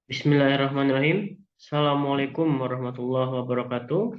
Bismillahirrahmanirrahim. Assalamualaikum warahmatullahi wabarakatuh.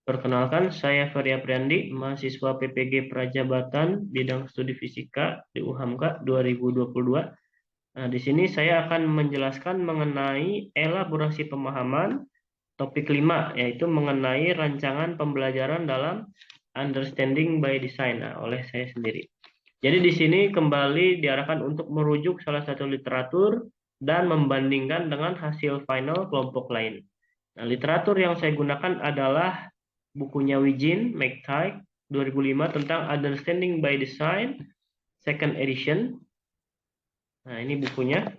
Perkenalkan, saya Ferry Apriandi, mahasiswa PPG Prajabatan, bidang studi fisika di UHAMKA 2022. Nah, di sini saya akan menjelaskan mengenai elaborasi pemahaman topik 5, yaitu mengenai rancangan pembelajaran dalam Understanding by Design, oleh saya sendiri. Jadi di sini kembali diarahkan untuk merujuk salah satu literatur dan membandingkan dengan hasil final kelompok lain. Nah, literatur yang saya gunakan adalah bukunya Wijin McTighe 2005 tentang Understanding by Design second edition. Nah, ini bukunya.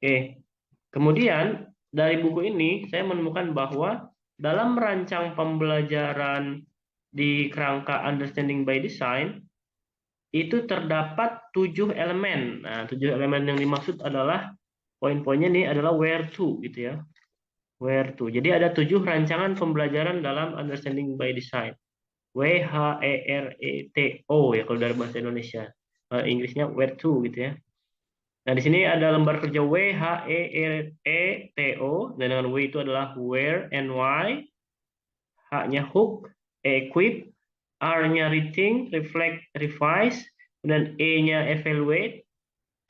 Oke. Kemudian dari buku ini saya menemukan bahwa dalam merancang pembelajaran di kerangka Understanding by Design itu terdapat 7 elemen. Nah, 7 elemen yang dimaksud adalah poin-poinnya nih adalah where to gitu ya. Where to. Jadi ada 7 rancangan pembelajaran dalam Understanding by Design. WHERETO ya kalau dari bahasa Indonesia. Inggrisnya where to gitu ya. Nah, di sini ada lembar kerja WHERETO. Dan dengan W itu adalah where and why. H-nya hook, equip, R-nya reading, reflect, revise, dan E-nya evaluate,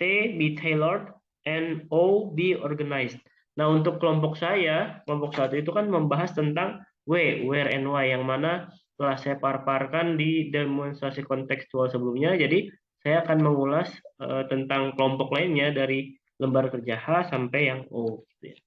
T be tailored, and O be organized. Nah, untuk kelompok saya, kelompok satu itu kan membahas tentang where and why, yang mana telah saya paparkan di demonstrasi kontekstual sebelumnya. Jadi, saya akan mengulas tentang kelompok lainnya dari lembar kerja H sampai yang O. Gitu ya.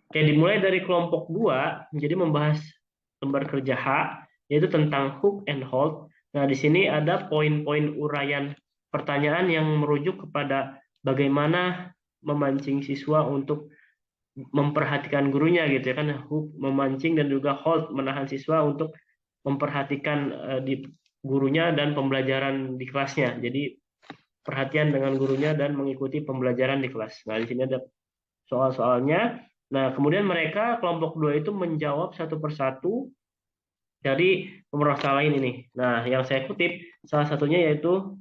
Oke, dimulai dari kelompok 2, jadi membahas lembar kerja H, yaitu tentang hook and hold. Nah, di sini ada poin-poin uraian pertanyaan yang merujuk kepada bagaimana memancing siswa untuk memperhatikan gurunya gitu ya kan, hook memancing dan juga hold menahan siswa untuk memperhatikan di gurunya dan pembelajaran di kelasnya. Jadi perhatian dengan gurunya dan mengikuti pembelajaran di kelas. Nah, di sini ada soal-soalnya. Nah, kemudian mereka kelompok 2 itu menjawab satu persatu dari pemeriksa lain ini. Nah, yang saya kutip salah satunya yaitu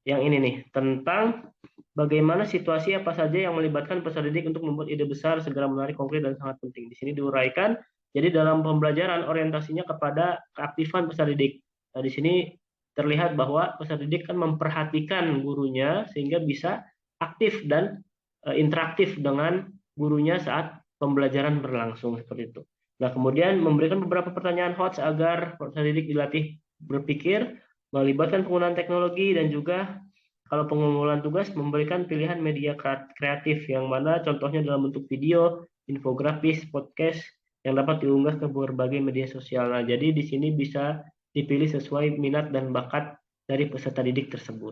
yang ini nih, tentang bagaimana situasi apa saja yang melibatkan peserta didik untuk membuat ide besar, segera menarik, konkret, dan sangat penting. Di sini diuraikan, jadi dalam pembelajaran orientasinya kepada keaktifan peserta didik. Nah, di sini terlihat bahwa peserta didik kan memperhatikan gurunya sehingga bisa aktif dan interaktif dengan gurunya saat pembelajaran berlangsung seperti itu. Nah, kemudian memberikan beberapa pertanyaan hot agar peserta didik dilatih berpikir, melibatkan penggunaan teknologi, dan juga kalau pengumpulan tugas memberikan pilihan media kreatif yang mana contohnya dalam bentuk video, infografis, podcast yang dapat diunggah ke berbagai media sosial. Nah, jadi di sini bisa dipilih sesuai minat dan bakat dari peserta didik tersebut.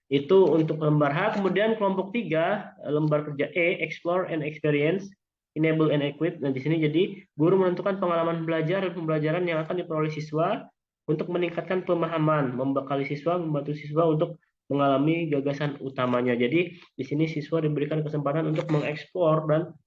Itu untuk lembar H. Kemudian kelompok 3, lembar kerja E, explore and experience, enable and equip. Nah, di sini jadi guru menentukan pengalaman belajar dan pembelajaran yang akan diperoleh siswa untuk meningkatkan pemahaman, membekali siswa, membantu siswa untuk mengalami gagasan utamanya. Jadi di sini siswa diberikan kesempatan untuk mengeksplor dan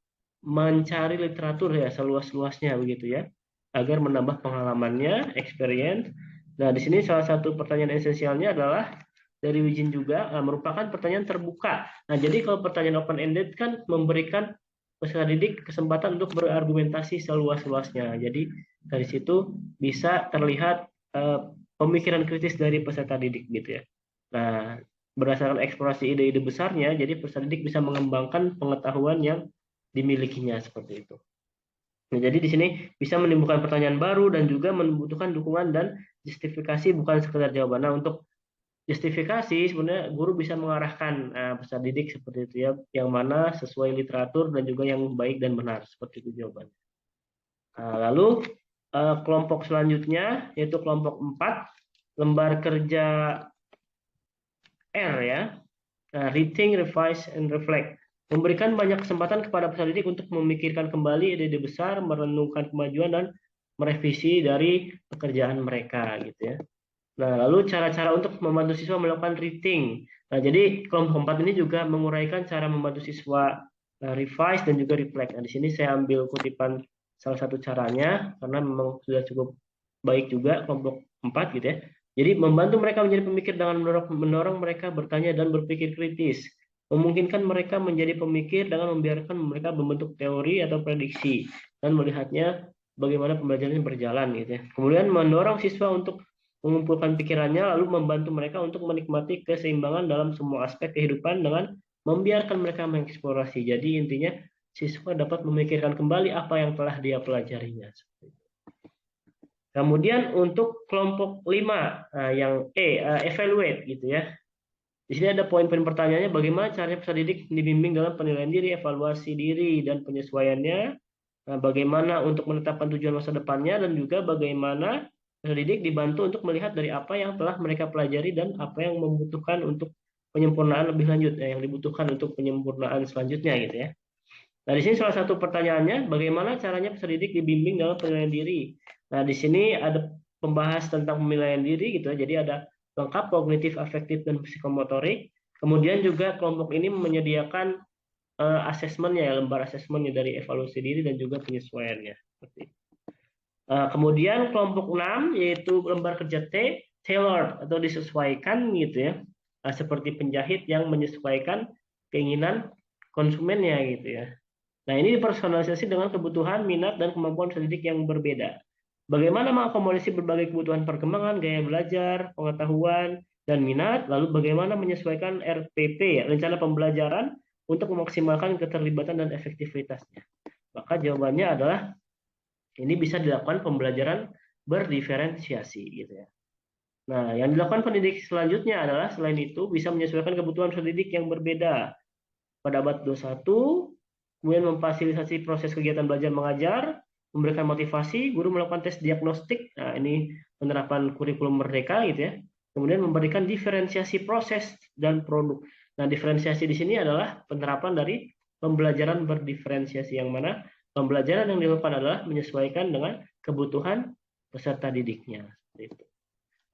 mencari literatur ya seluas-luasnya begitu ya, agar menambah pengalamannya, experience. Nah, di sini salah satu pertanyaan esensialnya adalah dari Wijin juga merupakan pertanyaan terbuka. Nah, jadi kalau pertanyaan open ended kan memberikan peserta didik kesempatan untuk berargumentasi seluas-luasnya. Jadi dari situ bisa terlihat pemikiran kritis dari peserta didik gitu ya. Nah, berdasarkan eksplorasi ide-ide besarnya, jadi peserta didik bisa mengembangkan pengetahuan yang dimilikinya seperti itu. Nah, jadi di sini bisa menimbulkan pertanyaan baru dan juga membutuhkan dukungan dan justifikasi bukan sekedar jawaban. Nah, untuk justifikasi sebenarnya guru bisa mengarahkan peserta didik seperti itu ya, yang mana sesuai literatur dan juga yang baik dan benar seperti itu jawabannya. Nah, lalu kelompok selanjutnya yaitu kelompok 4, lembar kerja R ya, reading, revise, and reflect. Memberikan banyak kesempatan kepada peserta didik untuk memikirkan kembali ide-ide besar, merenungkan kemajuan dan merevisi dari pekerjaan mereka gitu ya. Nah, lalu cara-cara untuk membantu siswa melakukan reading. Nah, jadi kelompok 4 ini juga menguraikan cara membantu siswa revise dan juga reflect. Nah, di sini saya ambil kutipan salah satu caranya karena memang sudah cukup baik juga kelompok 4 gitu ya. Jadi membantu mereka menjadi pemikir dengan mendorong mereka bertanya dan berpikir kritis. memungkinkan mereka menjadi pemikir dengan membiarkan mereka membentuk teori atau prediksi dan melihatnya bagaimana pembelajaran berjalan gitu ya. Kemudian mendorong siswa untuk mengumpulkan pikirannya lalu membantu mereka untuk menikmati keseimbangan dalam semua aspek kehidupan dengan membiarkan mereka mengeksplorasi. Jadi intinya siswa dapat memikirkan kembali apa yang telah dia pelajarinya. Kemudian untuk kelompok 5 yang evaluate gitu ya. Di sini ada poin-poin pertanyaannya, bagaimana caranya peserta didik dibimbing dalam penilaian diri, evaluasi diri, dan penyesuaiannya, bagaimana untuk menetapkan tujuan masa depannya, dan juga bagaimana peserta didik dibantu untuk melihat dari apa yang telah mereka pelajari dan apa yang membutuhkan untuk penyempurnaan lebih lanjut, yang dibutuhkan untuk penyempurnaan selanjutnya gitu ya. Nah, di sini salah satu pertanyaannya, bagaimana caranya peserta didik dibimbing dalam penilaian diri? Nah, di sini ada pembahas tentang penilaian diri gitu ya. Jadi ada lengkap kognitif, afektif, dan psikomotorik. Kemudian juga kelompok ini menyediakan asesmennya ya, lembar asesmennya dari evaluasi diri dan juga penyesuaiannya. Seperti itu. Kemudian kelompok 6 yaitu lembar kerja T, tailored atau disesuaikan gitu ya. Seperti penjahit yang menyesuaikan keinginan konsumennya gitu ya. Nah, ini dipersonalisasi dengan kebutuhan, minat, dan kemampuan pendidik yang berbeda. Bagaimana mengakomodasi berbagai kebutuhan perkembangan, gaya belajar, pengetahuan, dan minat, lalu bagaimana menyesuaikan RPP, rencana pembelajaran, untuk memaksimalkan keterlibatan dan efektivitasnya. Maka jawabannya adalah ini bisa dilakukan pembelajaran berdiferensiasi gitu ya. Nah, yang dilakukan pendidik selanjutnya adalah selain itu bisa menyesuaikan kebutuhan pendidik yang berbeda. Pada abad 21, kemudian memfasilitasi proses kegiatan belajar mengajar, memberikan motivasi, guru melakukan tes diagnostik, nah ini penerapan kurikulum merdeka gitu ya. Kemudian memberikan diferensiasi proses dan produk. Nah, diferensiasi di sini adalah penerapan dari pembelajaran berdiferensiasi yang mana pembelajaran yang dilakukan adalah menyesuaikan dengan kebutuhan peserta didiknya.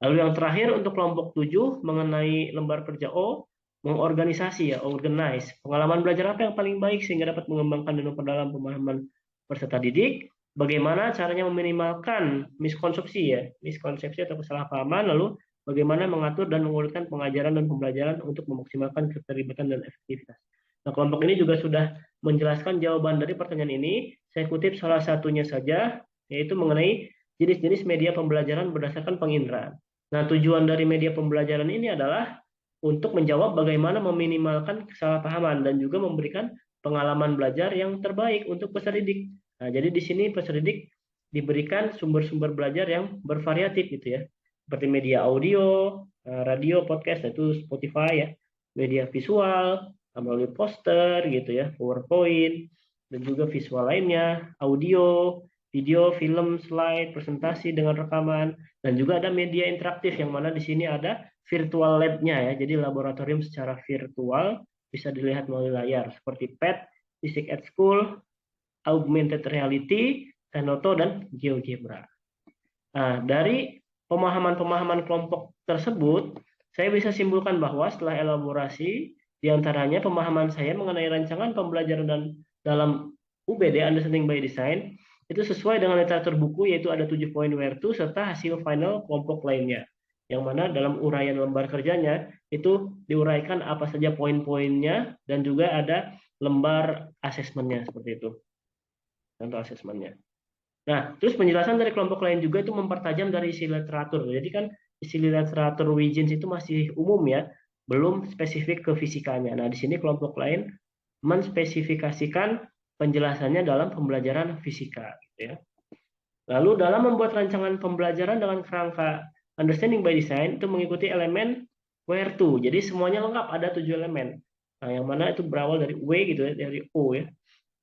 Lalu yang terakhir untuk kelompok 7 mengenai lembar kerja O, mengorganisasi ya, organize. Pengalaman belajar apa yang paling baik sehingga dapat mengembangkan dan memperdalam pemahaman peserta didik. Bagaimana caranya meminimalkan miskonsepsi atau kesalahpahaman, lalu bagaimana mengatur dan mengurutkan pengajaran dan pembelajaran untuk memaksimalkan keterlibatan dan efektivitas. Nah, kelompok ini juga sudah menjelaskan jawaban dari pertanyaan ini. Saya kutip salah satunya saja, yaitu mengenai jenis-jenis media pembelajaran berdasarkan penginderaan. Nah, tujuan dari media pembelajaran ini adalah untuk menjawab bagaimana meminimalkan kesalahpahaman dan juga memberikan pengalaman belajar yang terbaik untuk peserta didik. Nah, jadi di sini peserta didik diberikan sumber-sumber belajar yang bervariatif gitu ya. Seperti media audio, radio, podcast, itu Spotify ya, media visual, melalui poster gitu ya, PowerPoint, dan juga visual lainnya, audio, video, film, slide, presentasi dengan rekaman, dan juga ada media interaktif yang mana di sini ada virtual lab-nya ya. Jadi laboratorium secara virtual bisa dilihat melalui layar seperti PET, Physics at School, augmented reality, Zenoto, dan GeoGebra. Nah, dari pemahaman-pemahaman kelompok tersebut, saya bisa simpulkan bahwa setelah elaborasi, diantaranya pemahaman saya mengenai rancangan pembelajaran dan dalam UBD, Understanding by Design, itu sesuai dengan literatur buku, yaitu ada 7 poin where to, serta hasil final kelompok lainnya. Yang mana dalam uraian lembar kerjanya, itu diuraikan apa saja poin-poinnya, dan juga ada lembar asesmennya, seperti itu. Contoh asesmennya. Nah, terus penjelasan dari kelompok lain juga itu mempertajam dari isi literatur. Jadi kan isi literatur Huygens itu masih umum ya, belum spesifik ke fisikanya. Nah, di sini kelompok lain menspesifikasikan penjelasannya dalam pembelajaran fisika. Gitu ya. Lalu dalam membuat rancangan pembelajaran dengan kerangka Understanding by Design itu mengikuti elemen where to. Jadi semuanya lengkap, ada 7 elemen. Nah, yang mana itu berawal dari W gitu ya, dari O ya.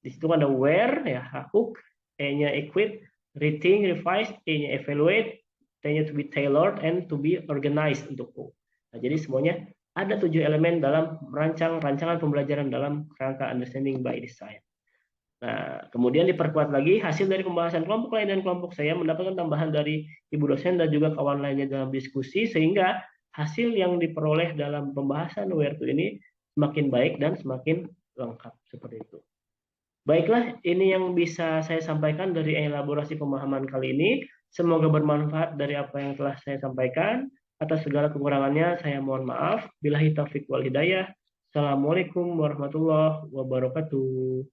Di situ ada where ya, hook, E-nya equip, reading, revise, E-nya evaluate, T-nya to be tailored, and to be organized untuk O. Nah, jadi semuanya ada 7 elemen dalam rancangan pembelajaran dalam kerangka Understanding by Design. Nah, kemudian diperkuat lagi hasil dari pembahasan kelompok lain dan kelompok saya mendapatkan tambahan dari ibu dosen dan juga kawan lainnya dalam diskusi sehingga hasil yang diperoleh dalam pembahasan where to ini semakin baik dan semakin lengkap seperti itu. Baiklah, ini yang bisa saya sampaikan dari elaborasi pemahaman kali ini. Semoga bermanfaat dari apa yang telah saya sampaikan. Atas segala kekurangannya, saya mohon maaf. Billahi taufiq wal hidayah. Assalamualaikum warahmatullahi wabarakatuh.